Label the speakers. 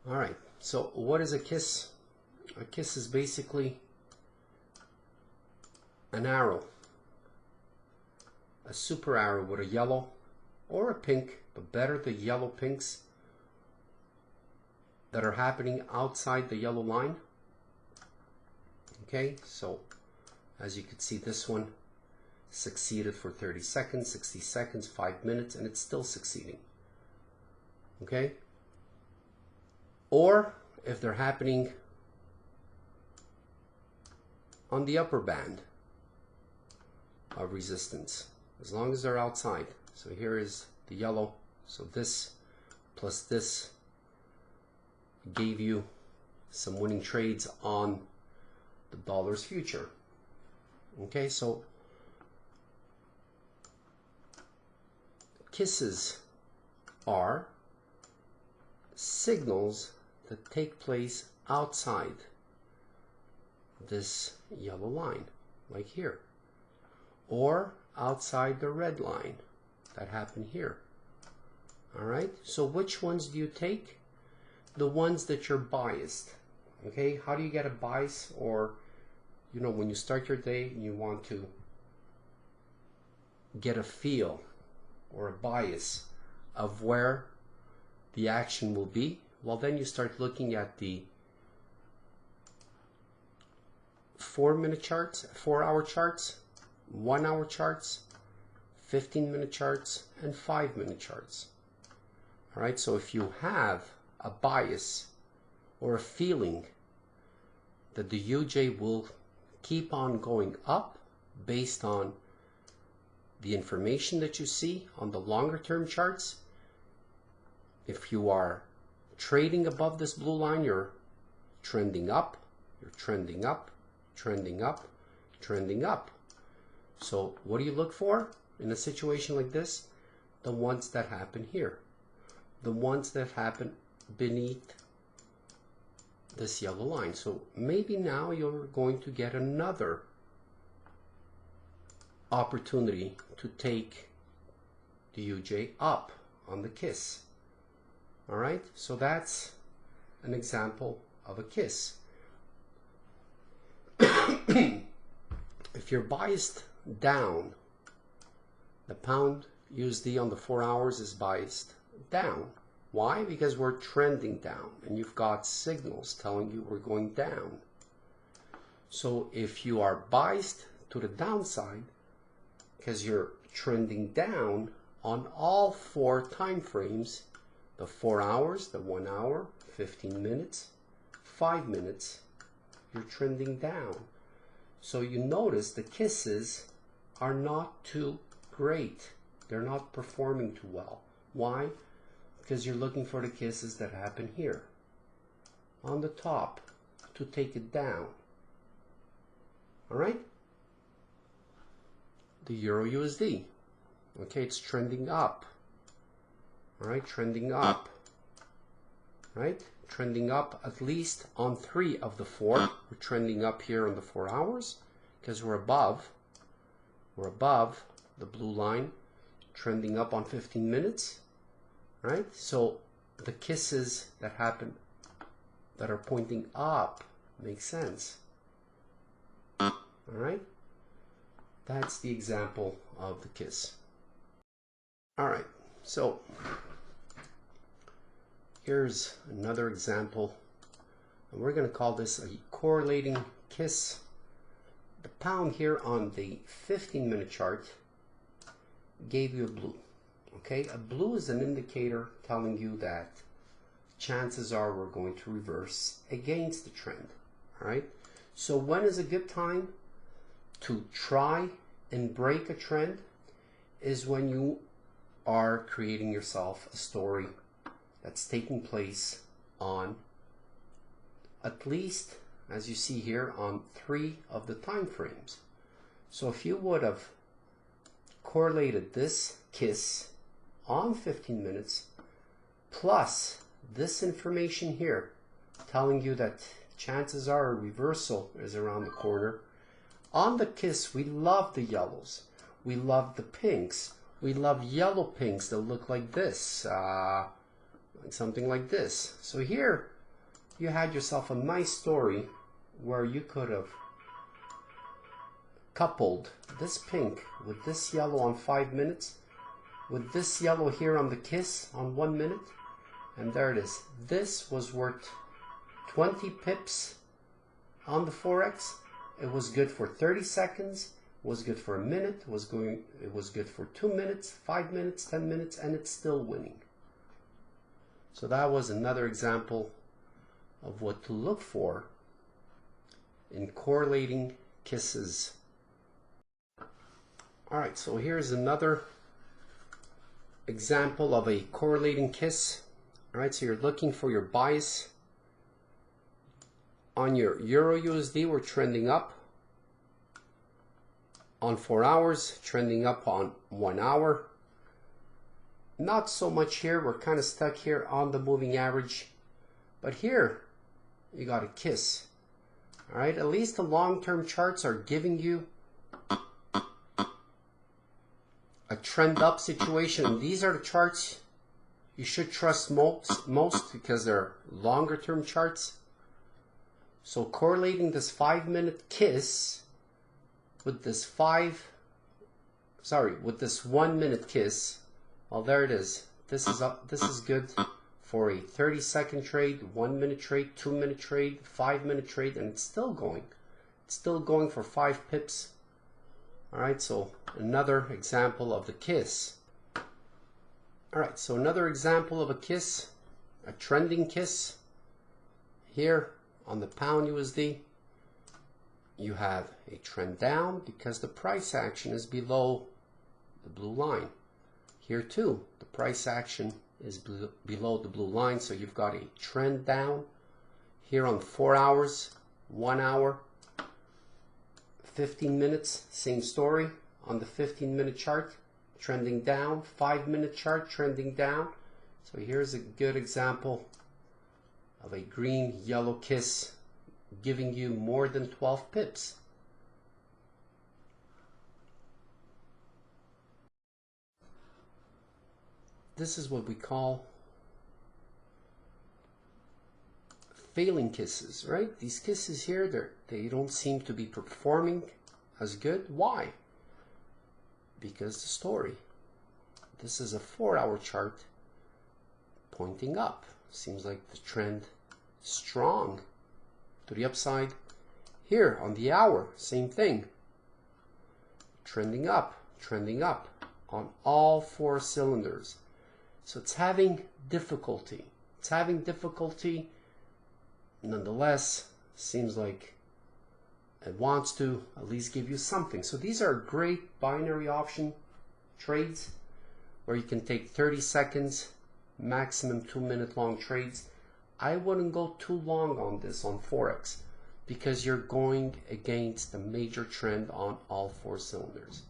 Speaker 1: All right, so what is a kiss? A kiss is basically an arrow, a super arrow with a yellow or a pink, but better the yellow pinks that are happening outside the yellow line. Okay, so as you can see, this one succeeded for 30 seconds, 60 seconds, 5 minutes, and it's still succeeding. Okay, or if they're happening on the upper band of resistance, as long as they're outside. So here is the yellow, so this plus this gave you some winning trades on the dollar's future. Okay, so kisses are signals that take place outside this yellow line, like here, or outside the red line that happened here. All right, so which ones do you take? The ones that you're biased. Okay, how do you get a bias? Or, you know, when you start your day and you want to get a feel or a bias of where the action will be, well, then you start looking at the 4-minute charts, 4-hour charts, 1-hour charts, 15-minute charts, and 5-minute charts. All right, so if you have a bias or a feeling that the UJ will keep on going up based on the information that you see on the longer term charts, if you are trading above this blue line, you're trending up, you're trending up, trending up, trending up. So what do you look for in a situation like this? The ones that happen here, the ones that happen beneath this yellow line. So maybe now you're going to get another opportunity to take the UJ up on the kiss. All right, so that's an example of a kiss. If you're biased down, the pound USD on the 4 hours is biased down. Why? Because we're trending down and you've got signals telling you we're going down. So if you are biased to the downside because you're trending down on all 4 time frames, the 4 hours, the 1 hour, 15 minutes, 5 minutes, you're trending down. So you notice the kisses are not too great. They're not performing too well. Why? Because you're looking for the kisses that happen here on the top to take it down. All right? The Euro USD. Okay, it's trending up. All right, trending up. Right? Trending up at least on 3 of the 4. We're trending up here on the 4 hours because we're above the blue line, trending up on 15 minutes. Right? So the kisses that happen that are pointing up make sense. All right? That's the example of the kiss. All right. So here's another example. And we're going to call this a correlating kiss. The pound here on the 15-minute chart gave you a blue. Okay, a blue is an indicator telling you that chances are we're going to reverse against the trend. All right, so when is a good time to try and break a trend? Is when you are creating yourself a story that's taking place on at least, as you see here, on 3 of the time frames. So if you would have correlated this kiss on 15 minutes plus this information here telling you that chances are a reversal is around the corner. On the kiss, we love the yellows, we love the pinks, we love yellow pinks that look like this, something like this. So here you had yourself a nice story where you could have coupled this pink with this yellow on 5 minutes, with this yellow here on the kiss on 1 minute, and there it is. This was worth 20 pips on the Forex. It was good for 30 seconds, was good for a minute, it was good for 2 minutes, 5 minutes, 10 minutes, and it's still winning. So that was another example of what to look for in correlating kisses. Alright, so here's another example of a correlating kiss. Alright, so you're looking for your bias. On your Euro USD, we're trending up on 4 hours, trending up on 1 hour. Not so much here, we're kind of stuck here on the moving average. But here, you got a kiss. Alright, at least the long-term charts are giving you a trend up situation. And these are the charts you should trust most because they're longer term charts. So correlating this 5 minute kiss with this 1 minute kiss, well, there it is. This is up. This is good for a 30-second trade, 1 minute trade, 2 minute trade, 5 minute trade, and it's still going. It's still going for 5 pips. Alright, so another example of the kiss. Alright, so another example of a kiss, a trending kiss. Here on the pound USD, you have a trend down because the price action is below the blue line. Here too, the price action is below the blue line, so you've got a trend down. Here on 4 hours, 1 hour, 15 minutes, same story. On the 15-minute chart, trending down. 5-minute chart, trending down. So here's a good example of a green-yellow kiss giving you more than 12 pips. This is what we call failing kisses, right? These kisses here, they don't seem to be performing as good. Why? Because the story. This is a 4-hour chart pointing up. Seems like the trend strong to the upside. Here on the hour, same thing. Trending up on all 4 cylinders. So it's having difficulty. It's having difficulty. Nonetheless, seems like it wants to at least give you something. So these are great binary option trades where you can take 30 seconds, maximum 2-minute long trades. I wouldn't go too long on this on Forex because you're going against the major trend on all 4 cylinders.